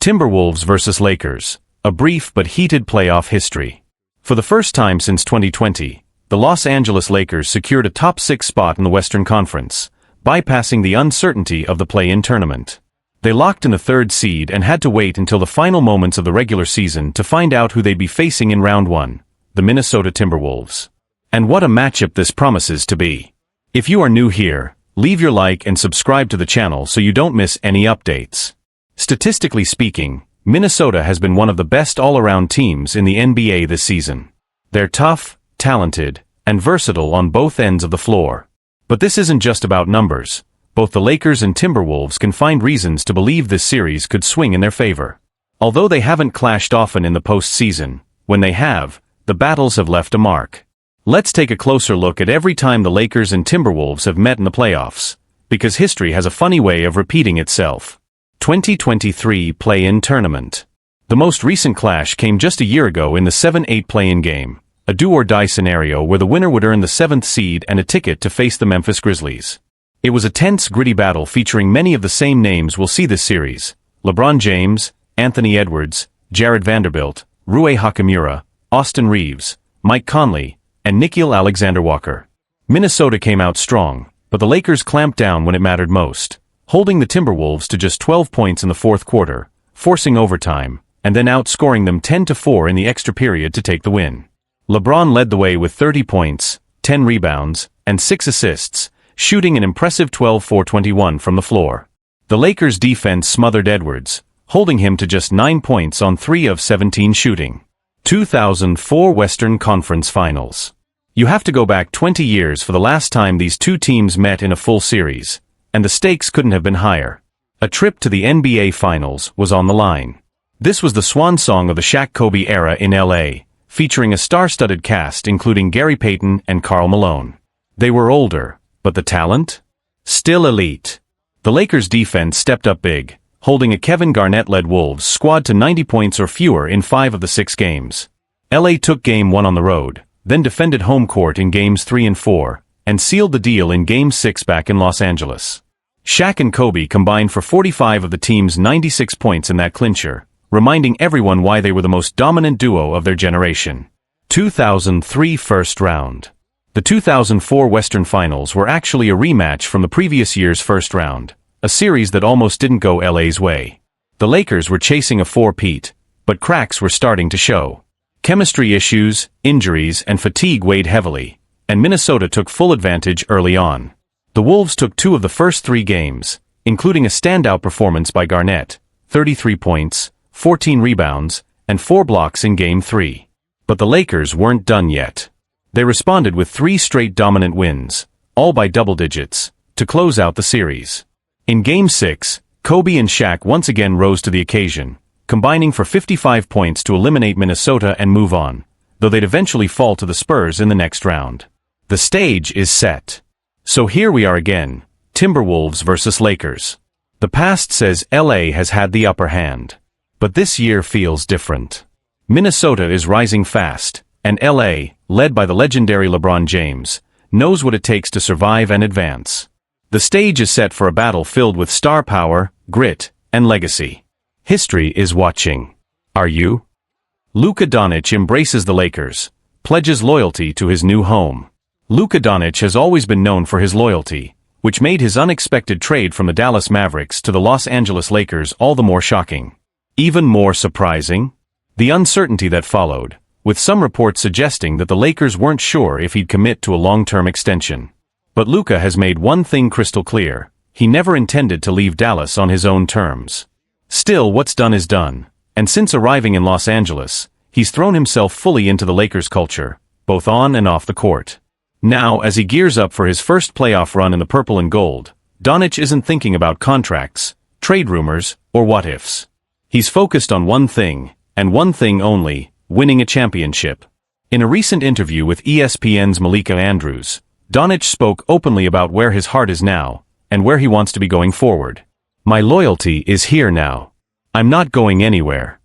Timberwolves vs. Lakers, a brief but heated playoff history. For the first time since 2020, the Los Angeles Lakers secured a top 6 spot in the Western Conference, bypassing the uncertainty of the play-in tournament. They locked in the 3rd seed and had to wait until the final moments of the regular season to find out who they'd be facing in Round 1, the Minnesota Timberwolves. And what a matchup this promises to be. If you are new here, leave your like and subscribe to the channel so you don't miss any updates. Statistically speaking, Minnesota has been one of the best all-around teams in the NBA this season. They're tough, talented, and versatile on both ends of the floor. But this isn't just about numbers. Both the Lakers and Timberwolves can find reasons to believe this series could swing in their favor. Although they haven't clashed often in the postseason, when they have, the battles have left a mark. Let's take a closer look at every time the Lakers and Timberwolves have met in the playoffs, because history has a funny way of repeating itself. 2023 Play-In Tournament. The most recent clash came just a year ago in the 7-8 play-in game, a do-or-die scenario where the winner would earn the 7th seed and a ticket to face the Memphis Grizzlies. It was a tense, gritty battle featuring many of the same names we'll see this series: LeBron James, Anthony Edwards, Jared Vanderbilt, Rui Hachimura, Austin Reeves, Mike Conley, and Nickeil Alexander-Walker. Minnesota came out strong, but the Lakers clamped down when it mattered most, holding the Timberwolves to just 12 points in the 4th quarter, forcing overtime, and then outscoring them 10-4 in the extra period to take the win. LeBron led the way with 30 points, 10 rebounds, and 6 assists, shooting an impressive 12-for-21 from the floor. The Lakers' defense smothered Edwards, holding him to just 9 points on 3 of 17 shooting. 2004 Western Conference Finals. You have to go back 20 years for the last time these two teams met in a full series, and the stakes couldn't have been higher. A trip to the NBA Finals was on the line. This was the swan song of the Shaq-Kobe era in LA, featuring a star-studded cast including Gary Payton and Karl Malone. They were older, but the talent? Still elite. The Lakers' defense stepped up big, holding a Kevin Garnett-led Wolves squad to 90 points or fewer in 5 of the 6 games. LA took Game 1 on the road, then defended home court in Games 3 and 4, and sealed the deal in Game 6 back in Los Angeles. Shaq and Kobe combined for 45 of the team's 96 points in that clincher, reminding everyone why they were the most dominant duo of their generation. 2003 First Round. The 2004 Western Finals were actually a rematch from the previous year's first round, a series that almost didn't go LA's way. The Lakers were chasing a four-peat, but cracks were starting to show. Chemistry issues, injuries, and fatigue weighed heavily, and Minnesota took full advantage early on. The Wolves took 2 of the first 3 games, including a standout performance by Garnett, 33 points, 14 rebounds, and 4 blocks in Game 3. But the Lakers weren't done yet. They responded with 3 straight dominant wins, all by double digits, to close out the series. In Game 6, Kobe and Shaq once again rose to the occasion, combining for 55 points to eliminate Minnesota and move on, though they'd eventually fall to the Spurs in the next round. The stage is set. So here we are again, Timberwolves versus Lakers. The past says LA has had the upper hand. But this year feels different. Minnesota is rising fast, and LA, led by the legendary LeBron James, knows what it takes to survive and advance. The stage is set for a battle filled with star power, grit, and legacy. History is watching. Are you? Luka Dončić embraces the Lakers, pledges loyalty to his new home. Luka Dončić has always been known for his loyalty, which made his unexpected trade from the Dallas Mavericks to the Los Angeles Lakers all the more shocking. Even more surprising? The uncertainty that followed, with some reports suggesting that the Lakers weren't sure if he'd commit to a long-term extension. But Luka has made one thing crystal clear: he never intended to leave Dallas on his own terms. Still, what's done is done, and since arriving in Los Angeles, he's thrown himself fully into the Lakers culture, both on and off the court. Now, as he gears up for his first playoff run in the purple and gold, Dončić isn't thinking about contracts, trade rumors, or what-ifs. He's focused on one thing, and one thing only: winning a championship. In a recent interview with ESPN's Malika Andrews, Dončić spoke openly about where his heart is now, and where he wants to be going forward. "My loyalty is here now. I'm not going anywhere."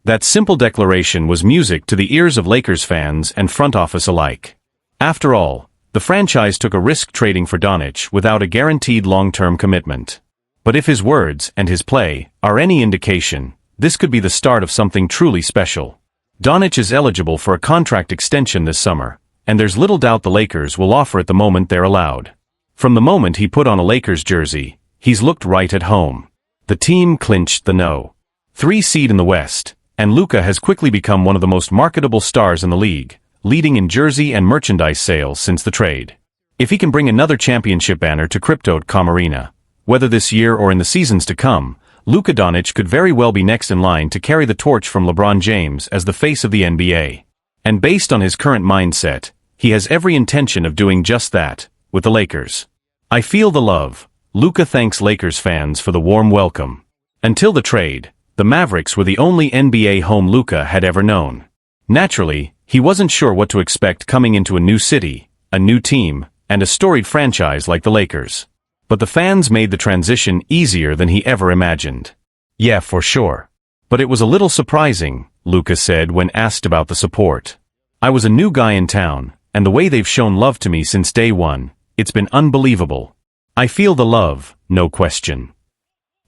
That simple declaration was music to the ears of Lakers fans and front office alike. After all, the franchise took a risk trading for Dončić without a guaranteed long-term commitment. But if his words and his play are any indication, This could be the start of something truly special. Dončić is eligible for a contract extension this summer, and there's little doubt the Lakers will offer it the moment they're allowed. From the moment he put on a Lakers jersey, he's looked right at home. The team clinched the No. 3 seed in the West, and Luka has quickly become one of the most marketable stars in the league, leading in jersey and merchandise sales since the trade. If he can bring another championship banner to Crypto.com Arena, whether this year or in the seasons to come, Luka Dončić could very well be next in line to carry the torch from LeBron James as the face of the NBA. And based on his current mindset, he has every intention of doing just that, with the Lakers. I feel the love. Luka thanks Lakers fans for the warm welcome. Until the trade, the Mavericks were the only NBA home Luka had ever known. Naturally, he wasn't sure what to expect coming into a new city, a new team, and a storied franchise like the Lakers. But the fans made the transition easier than he ever imagined. Yeah, for sure. But it was a little surprising, Luka said when asked about the support. I was a new guy in town, and the way they've shown love to me since day one, it's been unbelievable. I feel the love, no question.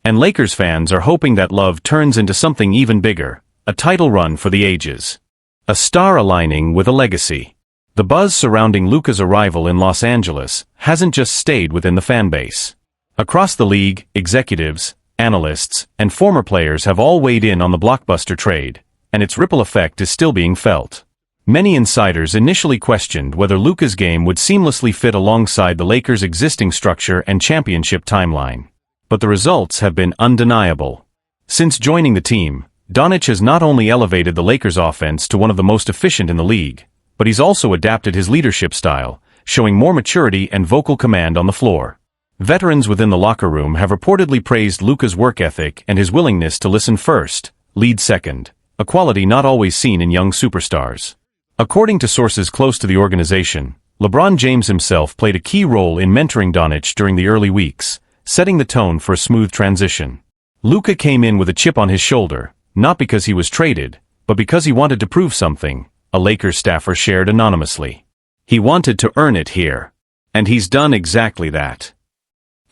And Lakers fans are hoping that love turns into something even bigger, a title run for the ages. A star aligning with a legacy. The buzz surrounding Luka's arrival in Los Angeles hasn't just stayed within the fanbase. Across the league, executives, analysts, and former players have all weighed in on the blockbuster trade, and its ripple effect is still being felt. Many insiders initially questioned whether Luka's game would seamlessly fit alongside the Lakers' existing structure and championship timeline. But the results have been undeniable. Since joining the team, Dončić has not only elevated the Lakers' offense to one of the most efficient in the league, but he's also adapted his leadership style, showing more maturity and vocal command on the floor. Veterans within the locker room have reportedly praised Luka's work ethic and his willingness to listen first, lead second, a quality not always seen in young superstars. According to sources close to the organization, LeBron James himself played a key role in mentoring Dončić during the early weeks, setting the tone for a smooth transition. Luka came in with a chip on his shoulder, not because he was traded, but because he wanted to prove something, a Lakers staffer shared anonymously. He wanted to earn it here. And he's done exactly that.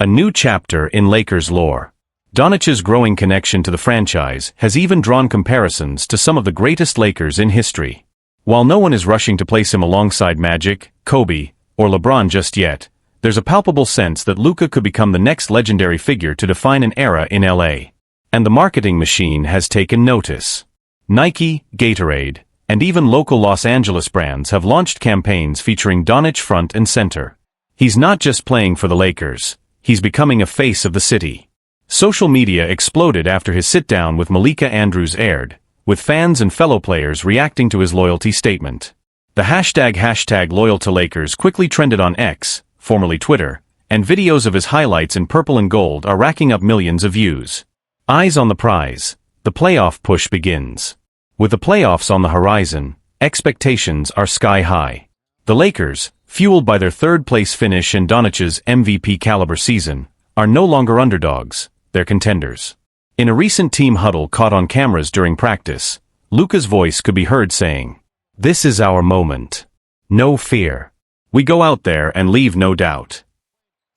A new chapter in Lakers lore. Dončić's growing connection to the franchise has even drawn comparisons to some of the greatest Lakers in history. While no one is rushing to place him alongside Magic, Kobe, or LeBron just yet, there's a palpable sense that Luka could become the next legendary figure to define an era in LA. And the marketing machine has taken notice. Nike, Gatorade, and even local Los Angeles brands have launched campaigns featuring Dončić front and center. He's not just playing for the Lakers, he's becoming a face of the city. Social media exploded after his sit-down with Malika Andrews aired, with fans and fellow players reacting to his loyalty statement. The hashtag loyal to Lakers quickly trended on X, formerly Twitter, and videos of his highlights in purple and gold are racking up millions of views. Eyes on the prize, the playoff push begins. With the playoffs on the horizon, expectations are sky high. The Lakers, fueled by their third-place finish and Dončić's MVP-caliber season, are no longer underdogs, they're contenders. In a recent team huddle caught on cameras during practice, Luka's voice could be heard saying, "This is our moment. No fear. We go out there and leave no doubt."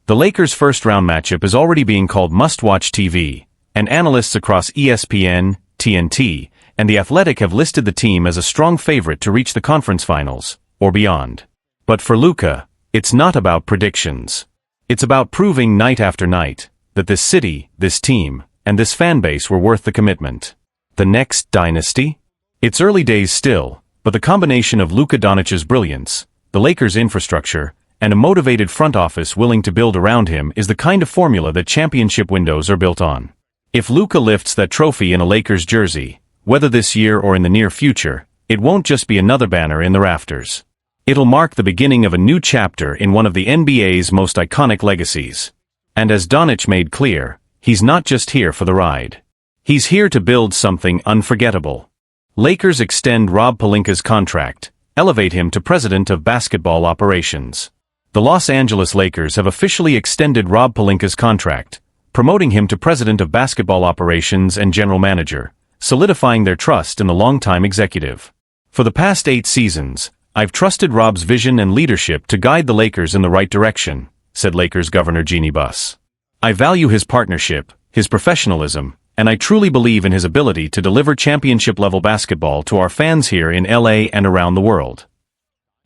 The Lakers' first-round matchup is already being called must-watch TV, and analysts across ESPN, TNT, and The Athletic have listed the team as a strong favorite to reach the conference finals, or beyond. But for Luka, it's not about predictions. It's about proving night after night that this city, this team, and this fanbase were worth the commitment. The next dynasty? It's early days still, but the combination of Luka Dončić's brilliance, the Lakers' infrastructure, and a motivated front office willing to build around him is the kind of formula that championship windows are built on. If Luka lifts that trophy in a Lakers jersey, whether this year or in the near future, it won't just be another banner in the rafters. It'll mark the beginning of a new chapter in one of the NBA's most iconic legacies. And as Dončić made clear, he's not just here for the ride. He's here to build something unforgettable. Lakers extend Rob Pelinka'S contract, elevate him to president of basketball operations. The Los Angeles Lakers have officially extended Rob Pelinka'S contract, promoting him to president of basketball operations and general manager, solidifying their trust in the longtime executive. For the past 8 seasons, I've trusted Rob's vision and leadership to guide the Lakers in the right direction, said Lakers Governor Jeannie Buss. I value his partnership, his professionalism, and I truly believe in his ability to deliver championship-level basketball to our fans here in LA and around the world.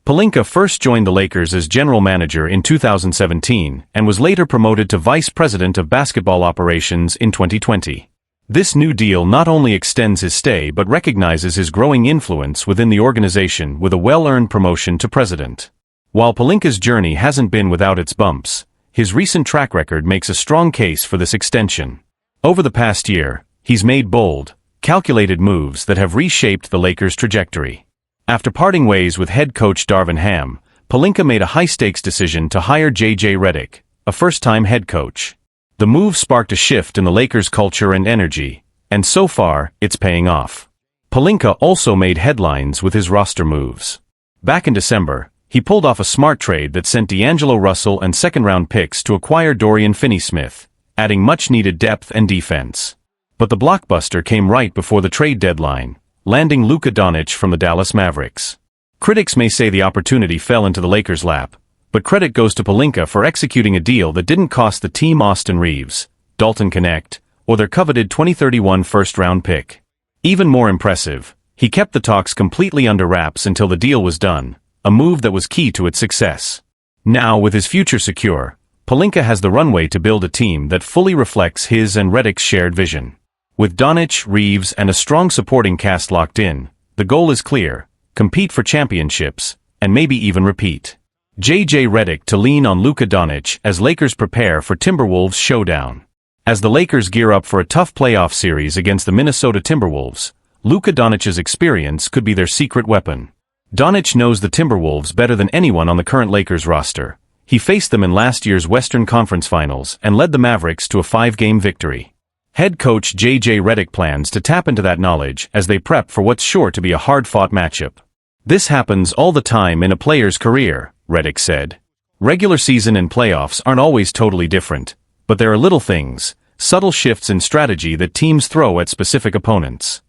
Pelinka first joined the Lakers as general manager in 2017 and was later promoted to vice president of basketball operations in 2020. This new deal not only extends his stay but recognizes his growing influence within the organization with a well-earned promotion to president. While Pelinka's journey hasn't been without its bumps, his recent track record makes a strong case for this extension. Over the past year, he's made bold, calculated moves that have reshaped the Lakers' trajectory. After parting ways with head coach Darvin Ham, Pelinka made a high-stakes decision to hire J.J. Redick, a first-time head coach. The move sparked a shift in the Lakers' culture and energy, and so far, it's paying off. Pelinka also made headlines with his roster moves. Back in December, he pulled off a smart trade that sent D'Angelo Russell and second-round picks to acquire Dorian Finney-Smith, adding much-needed depth and defense. But the blockbuster came right before the trade deadline, landing Luka Dončić from the Dallas Mavericks. Critics may say the opportunity fell into the Lakers' lap, but credit goes to Pelinka for executing a deal that didn't cost the team Austin Reeves, Dalton Knecht, or their coveted 2031 first-round pick. Even more impressive, he kept the talks completely under wraps until the deal was done, a move that was key to its success. Now, with his future secure, Pelinka has the runway to build a team that fully reflects his and Redick's shared vision. With Dončić, Reeves, and a strong supporting cast locked in, the goal is clear: compete for championships, and maybe even repeat. J.J. Redick to lean on Luka Dončić as Lakers prepare for Timberwolves showdown. As the Lakers gear up for a tough playoff series against the Minnesota Timberwolves, Luka Dončić's experience could be their secret weapon. Dončić knows the Timberwolves better than anyone on the current Lakers roster. He faced them in last year's Western Conference Finals and led the Mavericks to a 5-game victory. Head coach J.J. Redick plans to tap into that knowledge as they prep for what's sure to be a hard-fought matchup. This happens all the time in a player's career, Redick said. Regular season and playoffs aren't always totally different, but there are little things, subtle shifts in strategy that teams throw at specific opponents.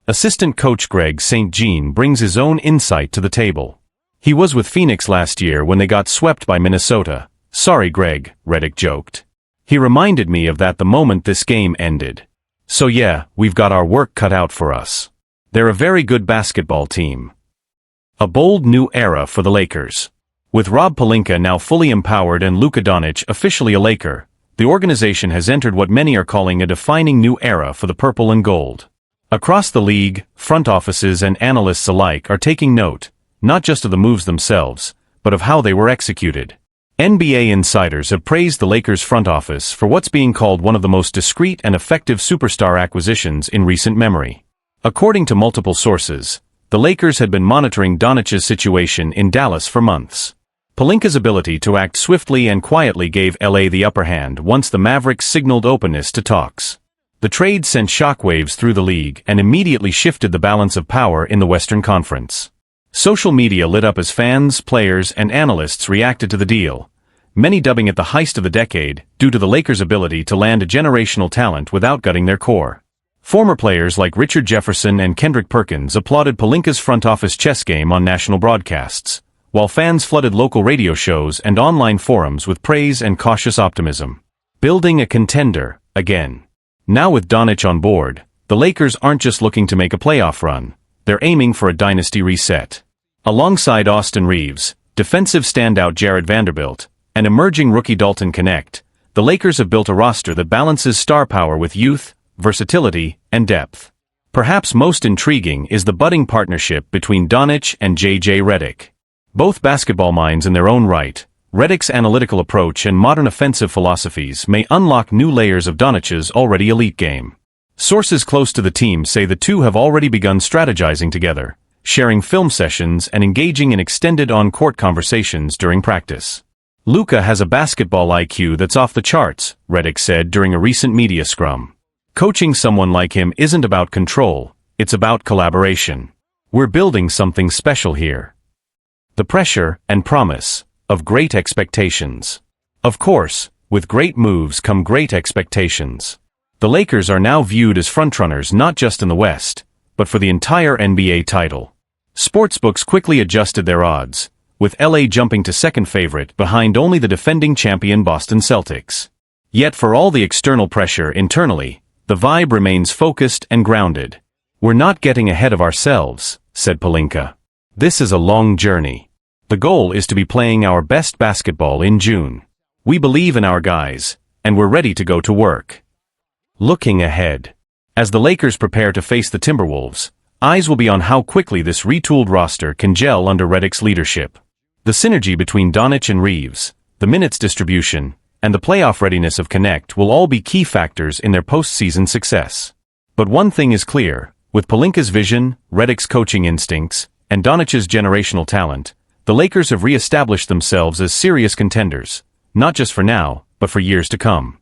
Assistant coach Greg St. Jean brings his own insight to the table. He was with Phoenix last year when they got swept by Minnesota. "Sorry, Greg," Redick joked. "He reminded me of that the moment this game ended. So yeah, we've got our work cut out for us. They're a very good basketball team." A bold new era for the Lakers. With Rob Pelinka now fully empowered and Luka Dončić officially a Laker, the organization has entered what many are calling a defining new era for the purple and gold. Across the league, front offices and analysts alike are taking note, not just of the moves themselves, but of how they were executed. NBA insiders have praised the Lakers front office for what's being called one of the most discreet and effective superstar acquisitions in recent memory. According to multiple sources, the Lakers had been monitoring Dončić's situation in Dallas for months. Pelinka's ability to act swiftly and quietly gave LA the upper hand once the Mavericks signaled openness to talks. The trade sent shockwaves through the league and immediately shifted the balance of power in the Western Conference. Social media lit up as fans, players, and analysts reacted to the deal, many dubbing it the heist of the decade due to the Lakers' ability to land a generational talent without gutting their core. Former players like Richard Jefferson and Kendrick Perkins applauded Pelinka's front office chess game on national broadcasts, while fans flooded local radio shows and online forums with praise and cautious optimism. Building a contender, again. Now with Dončić on board, the Lakers aren't just looking to make a playoff run, they're aiming for a dynasty reset. Alongside Austin Reeves, defensive standout Jared Vanderbilt, and emerging rookie Dalton Knecht, the Lakers have built a roster that balances star power with youth, versatility, and depth. Perhaps most intriguing is the budding partnership between Dončić and J.J. Redick. Both basketball minds in their own right, Redick's analytical approach and modern offensive philosophies may unlock new layers of Dončić's already elite game. Sources close to the team say the two have already begun strategizing together, sharing film sessions and engaging in extended on-court conversations during practice. "Luka has a basketball IQ that's off the charts," Redick said during a recent media scrum. "Coaching someone like him isn't about control, it's about collaboration. We're building something special here." The pressure and promise of great expectations. Of course, with great moves come great expectations. The Lakers are now viewed as frontrunners not just in the West, but for the entire NBA title. Sportsbooks quickly adjusted their odds, with LA jumping to second favorite behind only the defending champion Boston Celtics. Yet for all the external pressure internally, The vibe remains focused and grounded. "We're not getting ahead of ourselves," said Pelinka. "This is a long journey. The goal is to be playing our best basketball in June. We believe in our guys, and we're ready to go to work." Looking ahead. As the Lakers prepare to face the Timberwolves, eyes will be on how quickly this retooled roster can gel under Redick's leadership. The synergy between Dončić and Reeves, the minutes distribution, and the playoff readiness of Connect will all be key factors in their postseason success. But one thing is clear, with Pelinka'S vision, Redick's coaching instincts, and Dončić's generational talent, the Lakers have re-established themselves as serious contenders, not just for now, but for years to come.